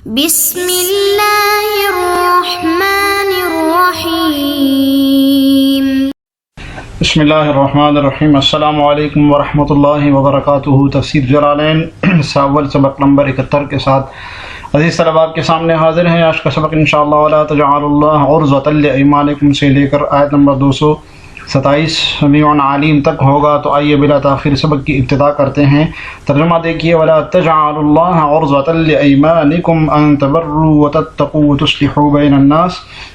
بسم اللہ الرحمن الرحیم بسم اللہ الرحمن الرحیم۔ السلام علیکم ورحمۃ اللہ وبرکاتہ۔ تفسیر جلالین اول سبق نمبر 71 کے ساتھ عزیز طلباء آپ کے سامنے حاضر ہیں۔ آج کا سبق انشاءاللہ ولا تجعلوا اللہ عرضۃ لایمانکم سے لے کر آیت نمبر 227 سمیع علیم تک ہوگا۔ تو آئیے بلا تاخیر سبق کی ابتدا کرتے ہیں۔ ترجمہ دیکھیے، ولا تجعلوا اللہ عرضۃ لایمانکم ان تبروا وتتقوا وتصلحوا بین الناس،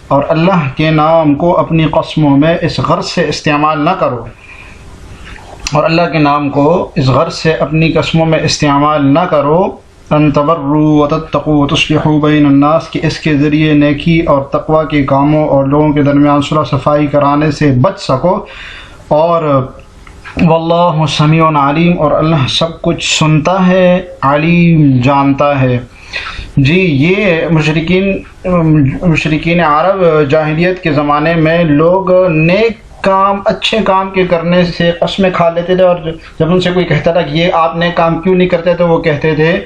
اور اللہ کے نام کو اپنی قسموں میں اس غرض سے استعمال نہ کرو، اور اللہ کے نام کو اس غرض سے اپنی قسموں میں استعمال نہ کرو، ان تبروا وتتقوا وتصلحوا بین الناس، کہ اس کے ذریعے نیکی اور تقوی کے کاموں اور لوگوں کے درمیان صلح صفائی کرانے سے بچ سکو، اور واللہ سمیع علیم، اور اللہ سب کچھ سنتا ہے، علیم جانتا ہے۔ جی، یہ مشرکین عرب جاہلیت کے زمانے میں لوگ نیک کام، اچھے کام کے کرنے سے قسمیں کھا لیتے تھے، اور جب ان سے کوئی کہتا تھا کہ یہ آپ نیک کام کیوں نہیں کرتے، تو وہ کہتے تھے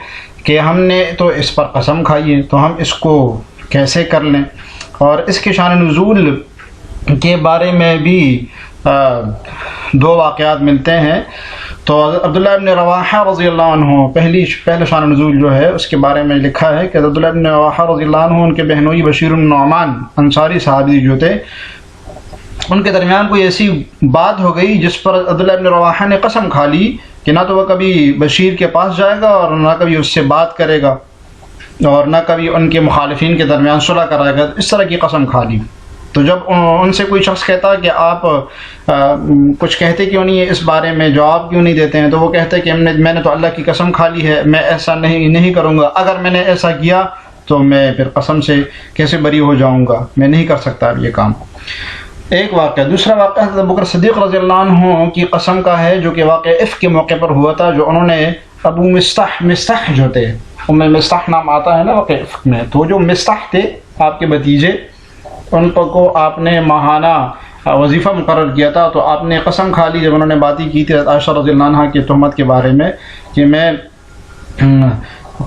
کہ ہم نے تو اس پر قسم کھائی ہے، تو ہم اس کو کیسے کر لیں۔ اور اس کے شان نزول کے بارے میں بھی دو واقعات ملتے ہیں۔ تو عبداللہ ابن رواحہ رضی اللہ عنہ، پہلے شان نزول جو ہے اس کے بارے میں لکھا ہے کہ عبداللہ ابن رواحہ رضی اللہ عنہ، ان کے بہنوئی بشیر بن نعمان انصاری صحابی جو تھے، ان کے درمیان کوئی ایسی بات ہو گئی جس پر عبداللہ ابن رواحہ نے قسم کھا لی کہ نہ تو وہ کبھی بشیر کے پاس جائے گا، اور نہ کبھی اس سے بات کرے گا، اور نہ کبھی ان کے مخالفین کے درمیان صلح کرائے گا۔ اس طرح کی قسم کھا لی۔ تو جب ان سے کوئی شخص کہتا کہ آپ کچھ کہتے کیوں نہیں ہے اس بارے میں، جواب کیوں نہیں دیتے ہیں، تو وہ کہتے کہ میں نے تو اللہ کی قسم کھا لی ہے، میں ایسا نہیں کروں گا، اگر میں نے ایسا کیا تو میں پھر قسم سے کیسے بری ہو جاؤں گا، میں نہیں کر سکتا اب یہ کام۔ ایک واقعہ۔ دوسرا واقعہ حضرت ابوبکر صدیق رضی اللہ عنہ کی قسم کا ہے، جو کہ واقعہ عفق کے موقع پر ہوا تھا، جو انہوں نے ابو مستح جو تھے، مستح نام آتا ہے نا واقعہ عفق میں، تو جو مستح تھے آپ کے بھتیجے، ان کو آپ نے ماہانہ وظیفہ مقرر کیا تھا، تو آپ نے قسم کھا لی جب انہوں نے باتیں کی تھی عائشہ رضی اللہ عنہ کی تہمت کے بارے میں کہ میں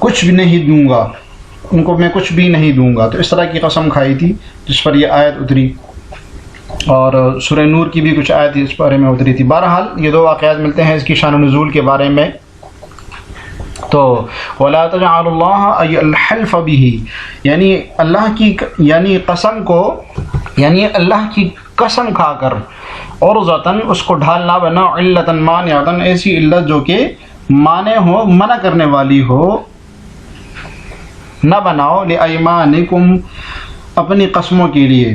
کچھ بھی نہیں دوں گا، ان کو میں کچھ بھی نہیں دوں گا۔ تو اس طرح کی قسم کھائی تھی جس پر یہ آیت اتری، اور سورہ نور کی بھی کچھ آیت اس بارے میں اتری تھی۔ بہرحال یہ دو واقعات ملتے ہیں اس کی شان و نزول کے بارے میں۔ تو وَلَا تَجْعَلُوا اللَّهَ أَيْ الْحَلْفَ بِهِ، یعنی قسم کو، یعنی اللہ کی قسم کھا کر، عرضتاً اس کو ڈھال نہ بناؤ، علتاً مانعتاً، ایسی علت جو کہ مانع ہو، منع کرنے والی ہو، نہ بناؤ، لِأَيْمَانِكُمْ، اپنی قسموں کے لیے،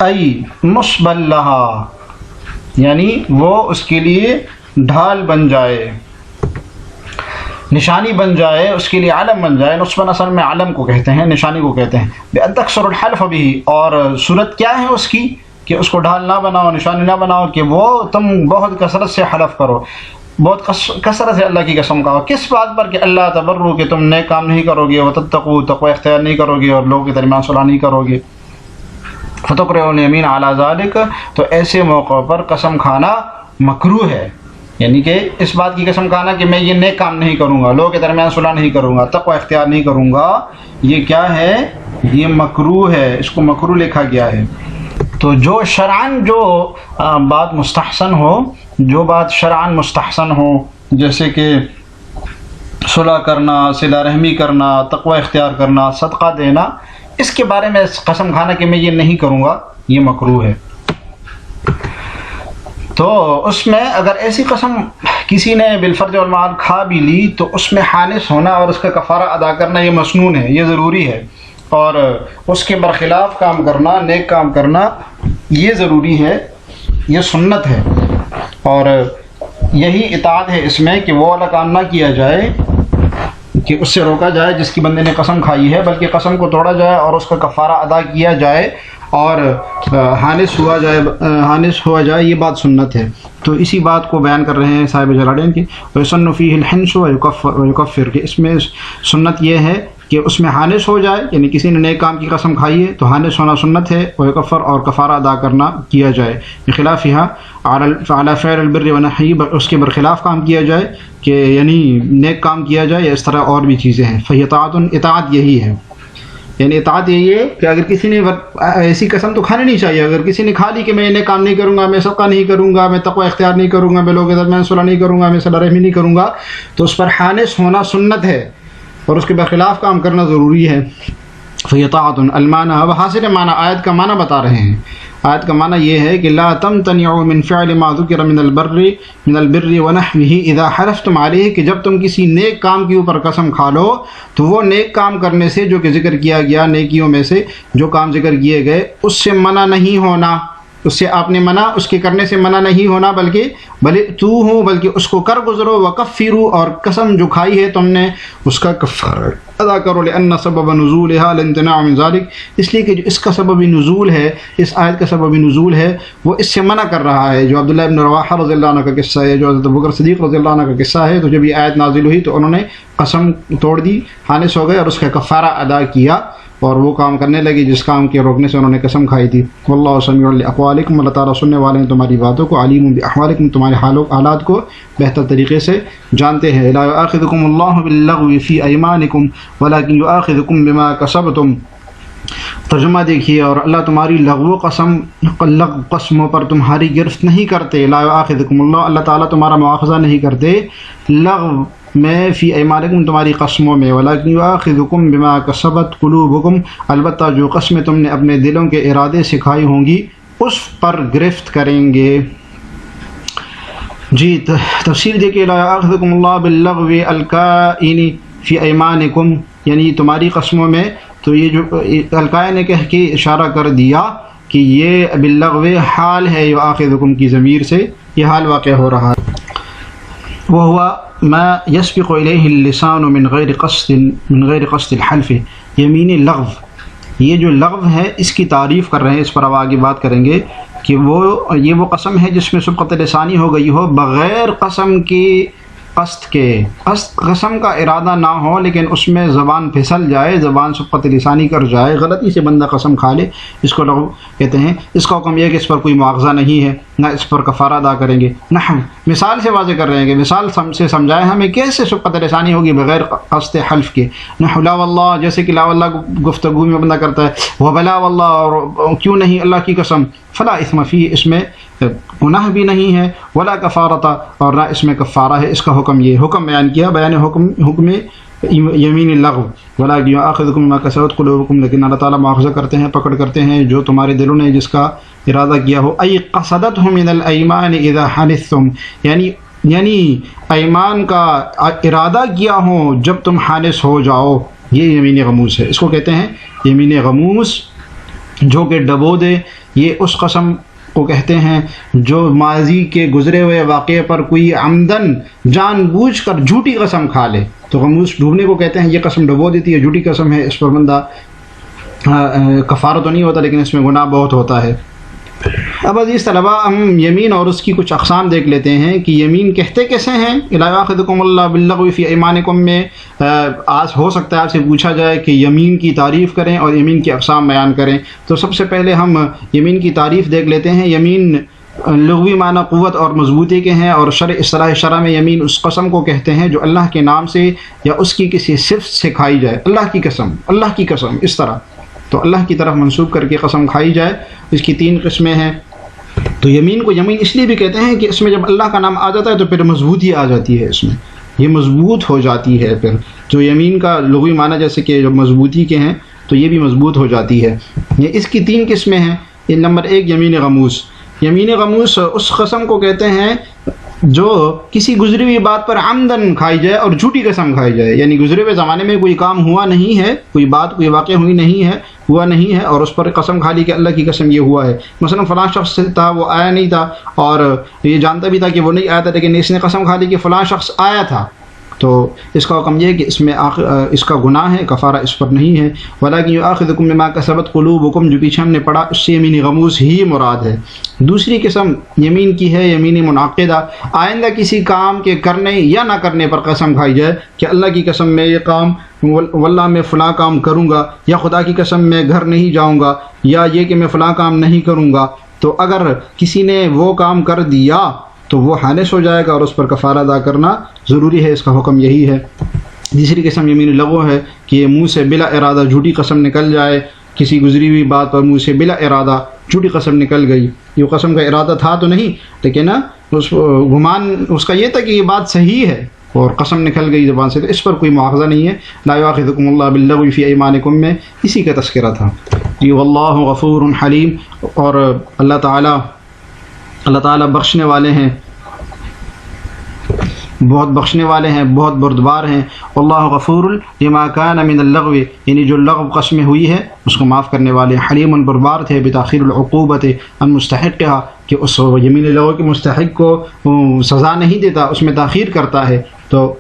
ای نصب لہا، یعنی وہ اس کے لیے ڈھال بن جائے، نشانی بن جائے، اس کے لیے علم بن جائے۔ نصب اصل میں علم کو کہتے ہیں، نشانی کو کہتے ہیں۔ بِأَن تَكْسُرُ الْحَلْفَ بِهِ، اور صورت کیا ہے اس کی کہ اس کو ڈھال نہ بناؤ، نشانی نہ بناؤ، کہ وہ تم بہت کثرت سے حلف کرو، بہت کثرت سے اللہ کی قسم کھاؤ۔ کس بات پر؟ کہ اللہ تبروا، کہ تم نیک کام نہیں کرو گے، وتتقوا، تقوی اختیار نہیں کرو گے، اور لوگوں کے درمیان صلح نہیں کرو گے، فتقرؤ الیمین علی ذلک، تو ایسے موقع پر قسم کھانا مکروہ ہے، یعنی کہ اس بات کی قسم کھانا کہ میں یہ نیک کام نہیں کروں گا، لوگوں کے درمیان صلح نہیں کروں گا، تقوی اختیار نہیں کروں گا، یہ کیا ہے؟ یہ مکروہ ہے، اس کو مکروہ لکھا گیا ہے۔ تو جو شرعاً جو بات مستحسن ہو، جو بات شرعاً مستحسن ہو، جیسے کہ صلح کرنا، صلہ رحمی کرنا، تقوی اختیار کرنا، صدقہ دینا، اس کے بارے میں قسم کھانا کہ میں یہ نہیں کروں گا، یہ مکروہ ہے۔ تو اس میں اگر ایسی قسم کسی نے بالفرض والمعاد کھا بھی لی، تو اس میں حانث ہونا اور اس کا کفارہ ادا کرنا یہ مسنون ہے، یہ ضروری ہے، اور اس کے برخلاف کام کرنا، نیک کام کرنا، یہ ضروری ہے، یہ سنت ہے، اور یہی اطاعت ہے اس میں کہ وہ والا کام نہ کیا جائے، کہ اس سے روکا جائے جس کی بندے نے قسم کھائی ہے، بلکہ قسم کو توڑا جائے اور اس کا کفارہ ادا کیا جائے، اور حانث ہوا جائے، یہ بات سنت ہے۔ تو اسی بات کو بیان کر رہے ہیں صاحب جلالین کی، وَيُسَنُّ فِيهِ الْحِنْسُ وَيُكَفِّرُ، کہ اس میں سنت یہ ہے کہ اس میں حانث ہو جائے، یعنی کسی نے نیک کام کی قسم کھائی ہے تو حانث ہونا سنت ہے، ویکفر اور کفارہ ادا کرنا کیا جائے، بخلاف علی فعل البر ونحی، اس کے برخلاف کام کیا جائے کہ یعنی نیک کام کیا جائے، یا اس طرح اور بھی چیزیں ہیں۔ فیطاعت، اطاعت یہی ہے، یعنی اطاعت یہی ہے کہ اگر کسی نے ایسی قسم تو کھانی نہیں چاہیے، اگر کسی نے کھا لی کہ میں یہ کام نہیں کروں گا، میں صدقہ نہیں کروں گا، میں تقوی اختیار نہیں کروں گا، میں لوگوں کے درمیان صلح نہیں کروں گا، میں صلہ رحمی نہیں کروں گا، تو اس پر حانث ہونا سنت ہے اور اس کے برخلاف کام کرنا ضروری ہے۔ فیطاعت المعنی، اب حاصل معنی آیت کا معنی بتا رہے ہیں۔ آیت کا معنی یہ ہے کہ لا تمتنعوا من فعل ما ذکر من البر ونحوه اذا حلفتم علیہ، کہ جب تم کسی نیک کام کے اوپر قسم کھا لو تو وہ نیک کام کرنے سے جو کہ ذکر کیا گیا، نیکیوں میں سے جو کام ذکر کیے گئے اس سے منع نہیں ہونا، اس سے آپ نے منع، اس کے کرنے سے منع نہیں ہونا، بلکہ اس کو کر گزرو، وکفروا، اور قسم جو کھائی ہے تم نے اس کا کفارہ ادا کرو، لأن سبب نزولها الامتناع من ذلك، اس لیے کہ جو اس کا سبب نزول ہے، اس آیت کا سبب نزول ہے، وہ اس سے منع کر رہا ہے، جو عبداللہ ابن رواحہ رضی اللہ عنہ کا قصہ ہے، جو حضرت ابوبکر صدیق رضی اللہ عنہ کا قصہ ہے۔ تو جب یہ آیت نازل ہوئی تو انہوں نے قسم توڑ دی، حانث ہو گئے اور اس کا کفارہ ادا کیا، اور وہ کام کرنے لگے جس کام کے روکنے سے انہوں نے قسم کھائی تھی۔ واللہ سمیع لاقوالکم، اللہ تعالیٰ سننے والے ہیں تمہاری باتوں کو، علیم باحوالکم، تمہارے حالات کو بہتر طریقے سے جانتے ہیں۔ لا یؤاخذکم اللہ باللغو فی ایمانکم ولکن یؤاخذکم بما کسبتم، ترجمہ دیکھیے، اور اللہ تمہاری لغو قسموں پر تمہاری گرفت نہیں کرتے۔ لا یؤاخذکم اللہ، اللہ تعالیٰ تمہارا مواخذہ نہیں کرتے، لغو میں فی ایمانکم تمہاری قسموں میں، ولیکن یؤاخذکم بما کسبت قلوبکم، البتہ جو قسمیں تم نے اپنے دلوں کے ارادے سے کھائی ہوں گی اس پر گرفت کریں گے۔ جی تفسیر دیکھیے، لا یؤاخذکم اللہ باللغو الکائن فی ایمانکم، یعنی تمہاری قسموں میں، تو یہ جو الکائن نے کہہ کے اشارہ کر دیا کہ یہ باللغو حال ہے، یؤاخذکم کی ضمیر سے یہ حال واقع ہو رہا ہے۔ وہو ما یسبق الیہ اللسان من غیر قصد الحلف، یمین لغو، یہ جو لغو ہے اس کی تعریف کر رہے ہیں، اس پر اب آگے بات کریں گے کہ یہ وہ قسم ہے جس میں سبقت لسانی ہو گئی ہو بغیر قسم کی قصد کے، قسم کا ارادہ نہ ہو لیکن اس میں زبان پھسل جائے، زبان سبقت لسانی کر جائے، غلطی سے بندہ قسم کھا لے، اس کو لغو کہتے ہیں۔ اس کا حکم یہ ہے کہ اس پر کوئی مواخذہ نہیں ہے، نہ اس پر کفارہ ادا کریں گے۔ نحو، مثال سے واضح کر رہے ہیں کہ مثال سے سمجھائے ہمیں کیسے سبقت لسانی ہوگی بغیر قصد حلف کے۔ نحو لا واللہ، جیسے کہ لا واللہ گفتگو میں بندہ کرتا ہے، وبلا واللہ، اور کیوں نہیں اللہ کی قسم، فلا اثم فیہ، اس میں گناہ بھی نہیں ہے، ولا کفارۃ، اور نہ اس میں کفارہ ہے۔ اس کا حکم یہ حکم بیان کیا، بیان حکم یمین لغو، ولا یؤاخذکم بما کسبت قلوبکم، لیکن اللہ تعالیٰ مواخذہ کرتے ہیں، پکڑ کرتے ہیں جو تمہارے دلوں نے جس کا ارادہ کیا ہو۔ ای قصدتہ من الایمان اذا حلفتم، یعنی ایمان کا ارادہ کیا ہو جب تم حانث ہو جاؤ، یہ یمین غموس ہے، اس کو کہتے ہیں یمین غموس، جو کہ ڈبو دے۔ یہ اس قسم کو کہتے ہیں جو ماضی کے گزرے ہوئے واقعے پر کوئی عمدن جان بوجھ کر جھوٹی قسم کھا لے، تو غموس ڈوبنے کو کہتے ہیں۔ یہ قسم ڈبو دیتی ہے، جھوٹی قسم ہے، اس پر بندہ کفارہ تو نہیں ہوتا لیکن اس میں گناہ بہت ہوتا ہے۔ اب عزیز طلبہ، ہم یمین اور اس کی کچھ اقسام دیکھ لیتے ہیں کہ یمین کہتے کیسے ہیں۔ لا یؤاخذکم اللہ باللغو فی ایمانکم میں آج ہو سکتا ہے آپ سے پوچھا جائے کہ یمین کی تعریف کریں اور یمین کی اقسام بیان کریں، تو سب سے پہلے ہم یمین کی تعریف دیکھ لیتے ہیں۔ یمین لغوی معنی قوت اور مضبوطی کے ہیں، اور اصطلاح شرع میں یمین اس قسم کو کہتے ہیں جو اللہ کے نام سے یا اس کی کسی صفت سے کھائی جائے۔ اللہ کی قسم اس طرح تو اللہ کی طرف منسوب کر کے قسم کھائی جائے۔ اس کی 3 قسمیں ہیں۔ تو یمین کو یمین اس لیے بھی کہتے ہیں کہ اس میں جب اللہ کا نام آ جاتا ہے تو پھر مضبوطی آ جاتی ہے، اس میں یہ مضبوط ہو جاتی ہے۔ پھر جو یمین کا لغوی معنی جیسے کہ جو مضبوطی کے ہیں تو یہ بھی مضبوط ہو جاتی ہے۔ یہ اس کی 3 قسمیں ہیں۔ نمبر 1 یمین غموس، یمین غموس اس قسم کو کہتے ہیں جو کسی گزری ہوئی بات پر عمدن کھائی جائے اور جھوٹی قسم کھائی جائے، یعنی گزرے ہوئے زمانے میں کوئی کام ہوا نہیں ہے، کوئی بات کوئی واقع ہوا نہیں ہے اور اس پر قسم کھا لی کہ اللہ کی قسم یہ ہوا ہے۔ مثلا فلاں شخص تھا، وہ آیا نہیں تھا اور یہ جانتا بھی تھا کہ وہ نہیں آیا تھا، لیکن اس نے قسم کھا لی کہ فلاں شخص آیا تھا، تو اس کا حکم یہ ہے کہ اس کا گناہ ہے، کفارہ اس پر نہیں ہے۔ وَلَٰكِن يُؤَاخِذُكُم بِمَا كَسَبَتْ قُلُوبُكُم، جو پیچھے ہم نے پڑھا اس سے یمین غموس ہی مراد ہے۔ دوسری قسم یمین کی ہے یمین منعقدہ، آئندہ کسی کام کے کرنے یا نہ کرنے پر قسم کھائی جائے کہ اللہ کی قسم میں یہ کام، واللہ میں فلاں کام کروں گا، یا خدا کی قسم میں گھر نہیں جاؤں گا، یا یہ کہ میں فلاں کام نہیں کروں گا۔ تو اگر کسی نے وہ کام کر دیا تو وہ حانث ہو جائے گا اور اس پر کفارہ ادا کرنا ضروری ہے، اس کا حکم یہی ہے۔ تیسری قسم یمین لغو ہے کہ یہ منہ سے بلا ارادہ جھوٹی قسم نکل جائے، کسی گزری ہوئی بات پر منہ سے بلا ارادہ جھوٹی قسم نکل گئی، یہ قسم کا ارادہ تھا تو نہیں، لیکن اس گمان اس کا یہ تھا کہ یہ بات صحیح ہے اور قسم نکل گئی زبان سے، تو اس پر کوئی مواخذہ نہیں ہے۔ لا یؤاخذکم اللہ باللغو فی ایمانکم میں اسی کا تذکرہ تھا۔ یہ واللہ غفور حلیم، اور اللہ تعالیٰ بخشنے والے ہیں، بہت بخشنے والے ہیں، بہت بردبار ہیں۔ اللہ غفور لما کان من اللغو، یعنی جو لغو قسمیں ہوئی ہے اس کو معاف کرنے والے، حلیم بردبار تھے بتاخیر العقوبت عن مستحقها، کہ اس یمین لغو کے مستحق کو سزا نہیں دیتا، اس میں تاخیر کرتا ہے، تو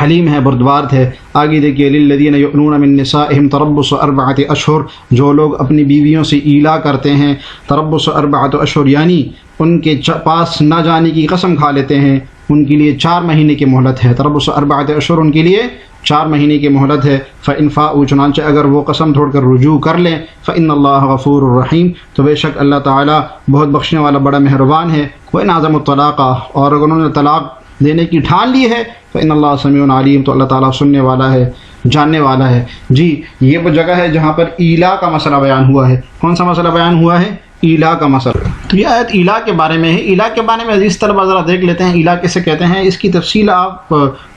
حلیم ہے، بردبار تھے۔ آگے دیکھیے للذین یؤلون من نسائہم تربص 4 اشہر، جو لوگ اپنی بیویوں سے ایلا کرتے ہیں، تربص 4 اشہر یعنی ان کے پاس نہ جانے کی قسم کھا لیتے ہیں، ان کے لیے 4 مہینے کی مہلت ہے۔ تربص 4 اشہر ان کے لیے 4 مہینے کی مہلت ہے۔ فإن فاؤوا، چنانچہ اگر وہ قسم توڑ کر رجوع کر لیں، فإن اللہ غفور الرحیم، تو بے شک اللہ تعالیٰ بہت بخشنے والا بڑا مہربان ہے۔ وإن عزموا الطلاق، اور اگر انہوں نے طلاق دینے کی ٹھان لی ہے، فإن اللہ سمیع علیم، تو اللہ تعالیٰ سننے والا ہے، جاننے والا ہے۔ جی یہ وہ جگہ ہے جہاں پر ایلا کا مسئلہ بیان ہوا ہے۔ کون سا مسئلہ بیان ہوا ہے؟ ایلا کا مسئلہ۔ تو یہ آیت ایلا کے بارے میں ہے۔ ایلا کے بارے میں عزیز طلبہ ذرا دیکھ لیتے ہیں ایلا کسے کہتے ہیں، اس کی تفصیل آپ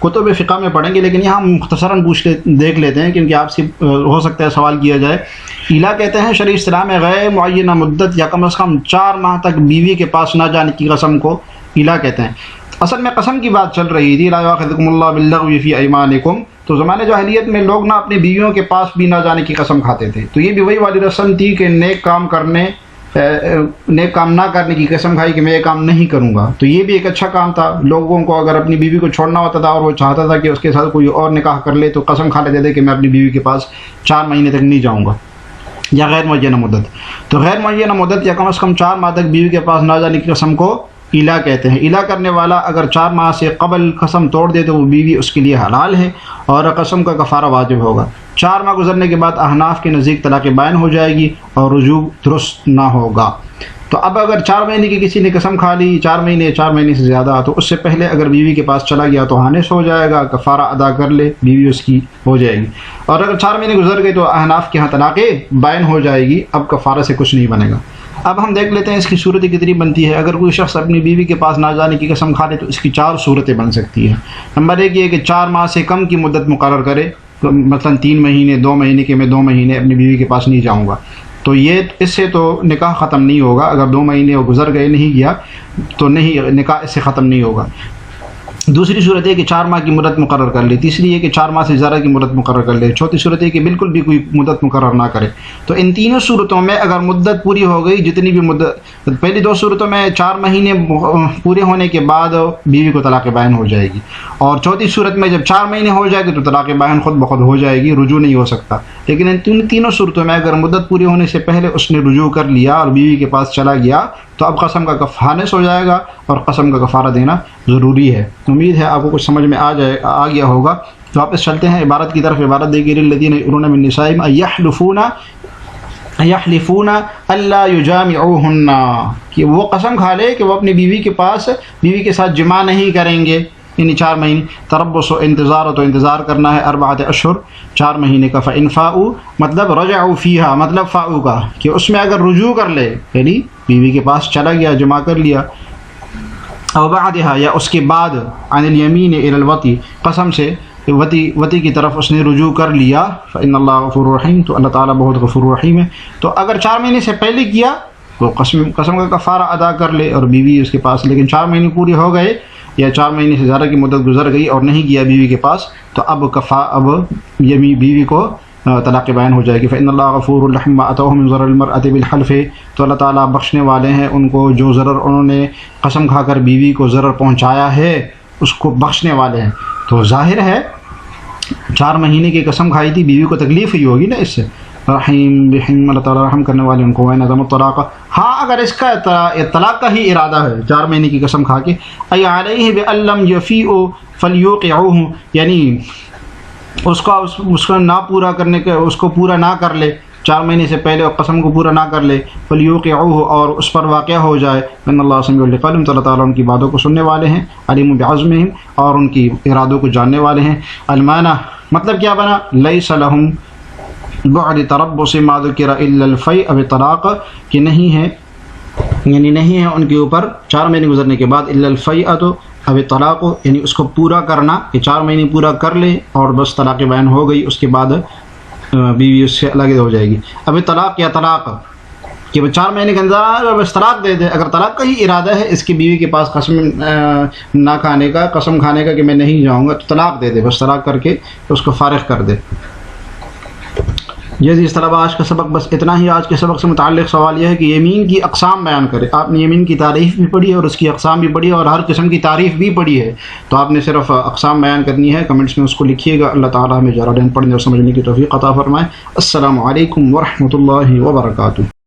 کتب فقہ میں پڑھیں گے، لیکن یہاں مختصراً دیکھ لیتے ہیں کیونکہ آپ سے ہو سکتا ہے سوال کیا جائے۔ ایلا کہتے ہیں شرعی اصطلاح میں غیر معینہ مدت یا کم از کم 4 ماہ تک بیوی کے پاس نہ جانے کی قسم کو ایلا کہتے ہیں۔ اصل میں قسم کی بات چل رہی تھی، لا یؤاخذکم اللہ باللغو فی ایمانکم، تو زمانے جاہلیت میں لوگ نہ اپنی بیویوں کے پاس بھی نہ جانے کی قسم کھاتے تھے، تو یہ بھی وہی والی رسم تھی کہ نیک کام نہ کرنے کی قسم کھائی کہ میں یہ کام نہیں کروں گا، تو یہ بھی ایک اچھا کام تھا۔ لوگوں کو اگر اپنی بیوی کو چھوڑنا ہوتا تھا اور وہ چاہتا تھا کہ اس کے ساتھ کوئی اور نکاح کر لے، تو قسم کھا لیتے تھے کہ میں اپنی بیوی کے پاس 4 مہینے تک نہیں جاؤں گا، یا غیر معینہ مدت۔ تو غیر معینہ مدت یا کم از کم 4 ماہ تک بیوی کے پاس نہ جانے کی قسم کو ایلا کہتے ہیں۔ ایلا کرنے والا اگر 4 ماہ سے قبل قسم توڑ دے تو وہ بیوی اس کے لیے حلال ہے اور قسم کا کفارہ واجب ہوگا۔ 4 ماہ گزرنے کے بعد احناف کے نزدیک طلاق بائن ہو جائے گی اور رجوع درست نہ ہوگا۔ تو اب اگر 4 مہینے کی کسی نے قسم کھا لی، 4 مہینے سے زیادہ، تو اس سے پہلے اگر بیوی کے پاس چلا گیا تو حانث ہو جائے گا، کفارہ ادا کر لے، بیوی اس کی ہو جائے گی۔ اور اگر 4 مہینے گزر گئے تو احناف کے ہاں طلاق بائن ہو جائے گی، اب کفارہ سے کچھ نہیں بنے گا۔ اب ہم دیکھ لیتے ہیں اس کی صورت کتنی بنتی ہے۔ اگر کوئی شخص اپنی بیوی کے پاس نہ جانے کی قسم کھا لے تو اس کی 4 صورتیں بن سکتی ہیں۔ نمبر 1 یہ کہ 4 ماہ سے کم کی مدت مقرر کرے، مثلا 3 مہینے، 2 مہینے کہ میں 2 مہینے اپنی بیوی کے پاس نہیں جاؤں گا، تو یہ اس سے تو نکاح ختم نہیں ہوگا۔ اگر 2 مہینے وہ گزر گئے نہیں گیا تو نہیں، نکاح اس سے ختم نہیں ہوگا۔ دوسری صورت ہے کہ 4 ماہ کی مدت مقرر کر لے، تیسری ہے کہ 4 ماہ سے زیادہ کی مدت مقرر کر لے، چوتھی صورت ہے کہ بالکل بھی کوئی مدت مقرر نہ کرے۔ تو ان تینوں صورتوں میں اگر مدت پوری ہو گئی، جتنی بھی مدت، پہلی 2 صورتوں میں 4 مہینے پورے ہونے کے بعد بیوی کو طلاق بائن ہو جائے گی، اور چوتھی صورت میں جب 4 مہینے ہو جائے گی تو طلاق بائن خود بخود ہو جائے گی، رجوع نہیں ہو سکتا۔ لیکن ان تینوں صورتوں میں اگر مدت پوری ہونے سے پہلے اس نے رجوع کر لیا اور بیوی کے پاس چلا گیا تو اب قسم کا حانث ہو جائے گا اور قسم کا کفارہ دینا ضروری ہے۔ امید ہے آپ کو کچھ سمجھ میں آ گیا ہوگا۔ تو واپس چلتے ہیں عبارت کی طرف۔ عبارت دیکھیے للذین یؤلون من نسائہم یحلفون الا یجامعوہن، کہ وہ قسم کھا لے کہ وہ اپنی بیوی کے ساتھ جماع نہیں کریں گے، یعنی 4 مہینے۔ تربص انتظار، تو انتظار کرنا ہے 4 اشہر، 4 مہینے کا۔ فإن فاؤوا مطلب رجعوا فیہا، مطلب فاؤوا کا کہ اس میں اگر رجوع کر لے، یعنی بیوی کے پاس چلا گیا، جماع کر لیا، او بعدها یا اس کے بعد، عن الیمین الی الوطی، قسم سے وطی کی طرف اس نے رجوع کر لیا، فإن اللہ غفور رحیم، تو اللہ تعالیٰ بہت غفور رحیم ہے۔ تو اگر 4 مہینے سے پہلے کیا تو قسم کا کفارہ ادا کر لے اور بیوی اس کے پاس، لیکن 4 مہینے پورے ہو گئے یا 4 مہینے سے زیادہ کی مدت گزر گئی اور نہیں گیا بیوی کے پاس، تو اب بیوی کو طلاق بائن ہو جائے گی۔ فإن اللہ غفور رحیم ما أتوه من ضرر المرأة بالحلف، تو اللہ تعالیٰ بخشنے والے ہیں ان کو جو ضرر انہوں نے قسم کھا کر بیوی کو ضرر پہنچایا ہے، اس کو بخشنے والے ہیں. تو ظاہر ہے 4 مہینے کی قسم کھائی تھی, بیوی کو تکلیف ہوئی ہوگی نا اس سے. رحیم بحیم, اللہ تعالیٰ رحم کرنے والے ان کو. وَإِنْ عَزَمَ الطَّلَاقَ, ہاں اگر اس کا طلاق کا ہی ارادہ ہے 4 مہینے کی قسم کھا کے, أَيْ عَلَيْهِ بِأَن لَّمْ يَفِيءُ فَلْيُوقِعُوهُ, یعنی اس کا نہ پورا کرنے کے, اس کو پورا نہ کر لے 4 مہینے سے پہلے قسم کو پورا نہ کر لے, فَلْيُوقِعُوهُ, اور اس پر واقع ہو جائے. إِنَّ اللَّهَ سَمِيعٌ لِقَوْلِهِمْ, اللہ تعالیٰ ان کی باتوں کو سننے والے ہیں. عَلِيمٌ بِعَزْمِهِمْ, اور ان کی ارادوں کو جاننے والے ہیں. المعنی, مطلب کیا بنا, لَيْسَ لَهُمْ بعد تربص ما ذکر الا الفیء او الطلاق, کہ نہیں ہے, یعنی نہیں ہے ان کے اوپر 4 مہینے گزرنے کے بعد الا الفیء او الطلاق, یعنی اس کو پورا کرنا, کہ 4 مہینے پورا کر لے اور بس طلاق بیان ہو گئی, اس کے بعد بیوی اس سے الگ ہو جائے گی. اب طلاق یا طلاق, کہ 4 مہینے کے اندر بس طلاق دے دے. اگر طلاق کا ہی ارادہ ہے اس کی بیوی کے پاس قسم نہ کھانے کا, قسم کھانے کا کہ میں نہیں جاؤں گا, تو طلاق دے دے, بس طلاق کر کے اس کو فارغ کر دے. جی اس طرح آج کا سبق بس اتنا ہی. آج کے سبق سے متعلق سوال یہ ہے کہ یمین کی اقسام بیان کرے. آپ نے یمین کی تعریف بھی پڑھی ہے اور اس کی اقسام بھی پڑھی ہے اور ہر قسم کی تعریف بھی پڑھی ہے, تو آپ نے صرف اقسام بیان کرنی ہے. کمنٹس میں اس کو لکھیے گا. اللہ تعالیٰ ہمیں جارا دین پڑھنے اور سمجھنے کی توفیق عطا فرمائے. السلام علیکم ورحمۃ اللہ وبرکاتہ.